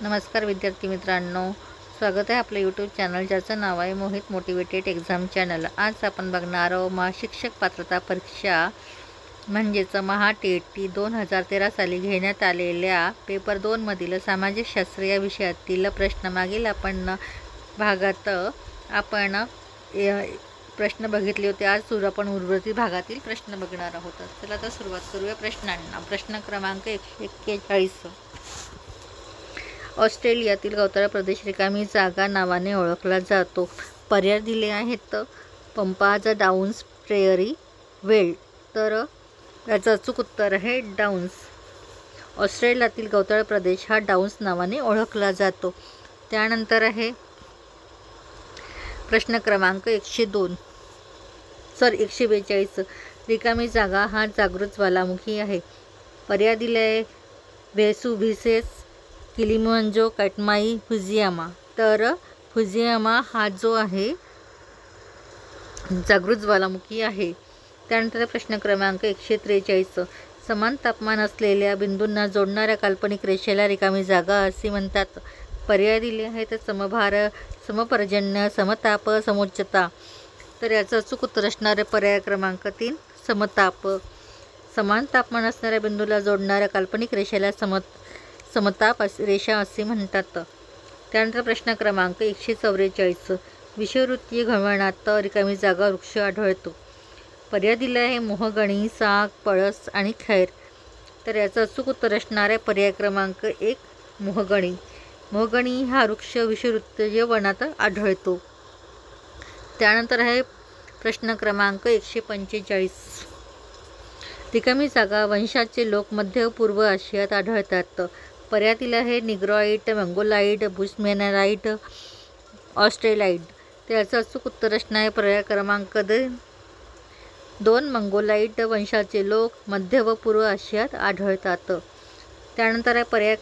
नमस्कार विद्यार्थी मित्रांनो, स्वागत आहे आपल्या यूट्यूब चॅनल ज्याचं नाव आहे मोहित मोटिवेटेड एक्झाम चॅनल। आज आपण बघणार आहोत महाशिक्षक पात्रता परीक्षा म्हणजेच महा-टी-ई-टी 2013 साली घेण्यात आलेल्या पेपर 2 मधील सामाजिक शास्त्र या विषयातील प्रश्न। मागील भागात आपण प्रश्न बघितले होते। आज आपण उर्वरित भागातील प्रश्न बघणार आहोत। चला तर सुरुवात करूया प्रश्नांना। प्रश्न क्रमांक 41, ऑस्ट्रेलियातील गवताळ प्रदेश रिकामी जागा नावाने ओळखला जातो। पर्याय दिले आहेत पंपाज, डाउन्स, प्रेयरी, वेल्ड। तर याचं अचूक उत्तर आहे डाउन्स। ऑस्ट्रेलियातील गवताळ प्रदेश हा डाउन्स नावाने ओळखला जातो। त्यानंतर आहे प्रश्न क्रमांक 142, रिकामी जागा हा जागृत ज्वालामुखी आहे। पर्याय दिले आहे वेसुव्हियस, किलिमंजारो, काटमाई, फुजियामा। तर फुजियामा हा जो आहे जागृत ज्वालामुखी आहे। त्यानंतर प्रश्न क्रमांक 143, समान तापमान असलेल्या बिंदूंना जोडणाऱ्या काल्पनिक रेषेला रिकामी जागा असे म्हणतात। पर्याय दिले आहेत समभार, समपर्जन्य, समताप, समोच्चता। तर याचं अचूक उत्तर असणार आहे पर्याय क्रमांक 3, समताप। समान तापमान असणाऱ्या बिंदूला जोडणाऱ्या काल्पनिक रेषेला समताप रेषा असे म्हणतात। त्यानंतर प्रश्न क्रमांक 144, विषुववृत्तीय घनवळणात रिकामी जागा वृक्ष आढळतो। पर्याय दिला आहे मोहगणी, साग, पळस आणि खैर। तर याचं अचूक उत्तर असणार आहे पर्याय क्रमांक 1, मोहगणी। मोहगणी हा वृक्ष विषुववृत्तीय वनात आढळतो। त्यानंतर आहे प्रश्न क्रमांक 145, रिकामी जागा वंशाचे लोक मध्य पूर्व आशियात आढळतात। पर्याय दिला आहे निग्रोइड, मंगोलाइड, बुशमॅनराइड, ऑस्ट्रेलाइड। त्याचं अचूक उत्तर असणार आहे पर्याय क्रमांक 2, मंगोलाइड वंशाचे लोक मध्य व पूर्व आशियात आढळतात। त्यानंतर आहे पर्याय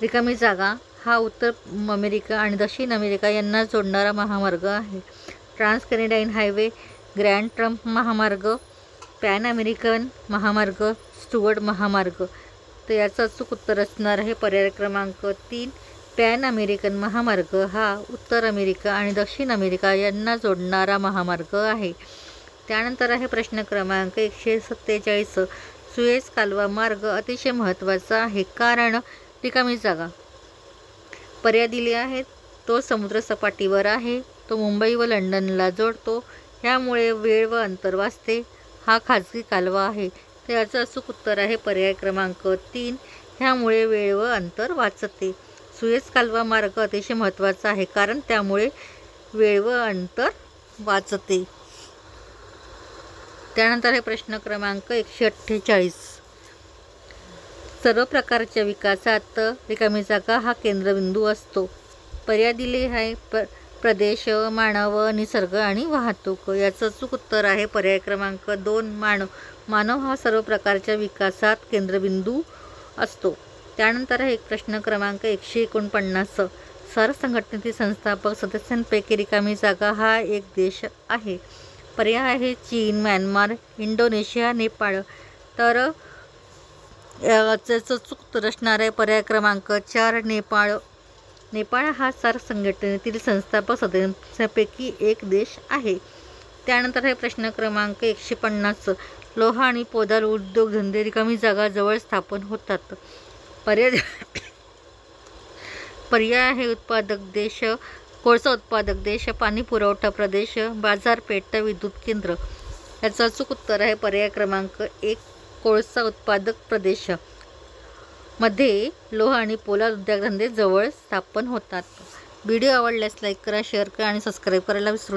रिकामी जागा हा उत्तर अमेरिका आणि दक्षिण अमेरिका यांना जोडणारा महामार्ग आहे। Trans Canadian highway, grand trunk महामार्ग, पॅन अमेरिकन महामार्ग, स्टुअर्ट महामार्ग। तर याचं अचूक उत्तर असणार आहे पर्याय क्रमांक 3, पॅन अमेरिकन महामार्ग हा उत्तर अमेरिका आणि दक्षिण अमेरिका यांना जोडणारा महामार्ग आहे। त्यानंतर आहे प्रश्न क्रमांक 147, सुएझ कालवा मार्ग अतिशय महत्त्वाचा आहे कारण रिकामी जागा। पर्याय दिले आहेत तो समुद्र सपाटीवर आहे, तो मुंबई व लंडनला जोडतो, ह्यामुळे वेळ व अंतर वाचते, हा खाजगी कालवा आहे। तर याचं अचूक उत्तर आहे पर्याय क्रमांक 3, ह्यामुळे वेळ व अंतर वाचते। सुएझ कालवा मार्ग अतिशय महत्त्वाचा आहे कारण त्यामुळे वेळ व अंतर वाचते। त्यानंतर आहे प्रश्न क्रमांक 148, सर्व प्रकारच्या विकासात रिकामी जागा हा केंद्रबिंदू असतो। पर्याय दिले आहे प्रदेश, मानव, निसर्ग आणि वाहतूक। याचं अचूक उत्तर आहे पर्याय क्रमांक 2, मानव हा सर्व प्रकारच्या विकासात केंद्रबिंदू असतो। त्यानंतर आहे प्रश्न क्रमांक 149, सर संघटनेतील संस्थापक सदस्यांपैकी रिकामी जागा हा एक देश आहे। पर्याय आहे चीन, म्यानमार, इंडोनेशिया, नेपाळ। तर याचं अचूक उत्तर असणार आहे पर्याय क्रमांक 4, नेपाळ। नेपाळ हा सार्क संघटनेतील संस्थापक सदस्यांपैकी एक देश आहे। त्यानंतर आहे प्रश्न क्रमांक 150, लोहा आणि पोलाद उद्योगधंदे रिकामी जागा जवळ स्थापन होतात। पर्याय आहे उत्पादक देश, कोळसा उत्पादक देश, पाणी पुरवठा प्रदेश, बाजारपेठ, विद्युत केंद्र। याचं अचूक उत्तर आहे पर्याय क्रमांक 1, कोळसा उत्पादक प्रदेश मध्ये लोहा आणि पोलाद उद्योगधंदे जवळ स्थापन होतात। व्हिडिओ आवडल्यास लाईक करा, शेअर करा आणि सबस्क्राईब करायला विसरू नका।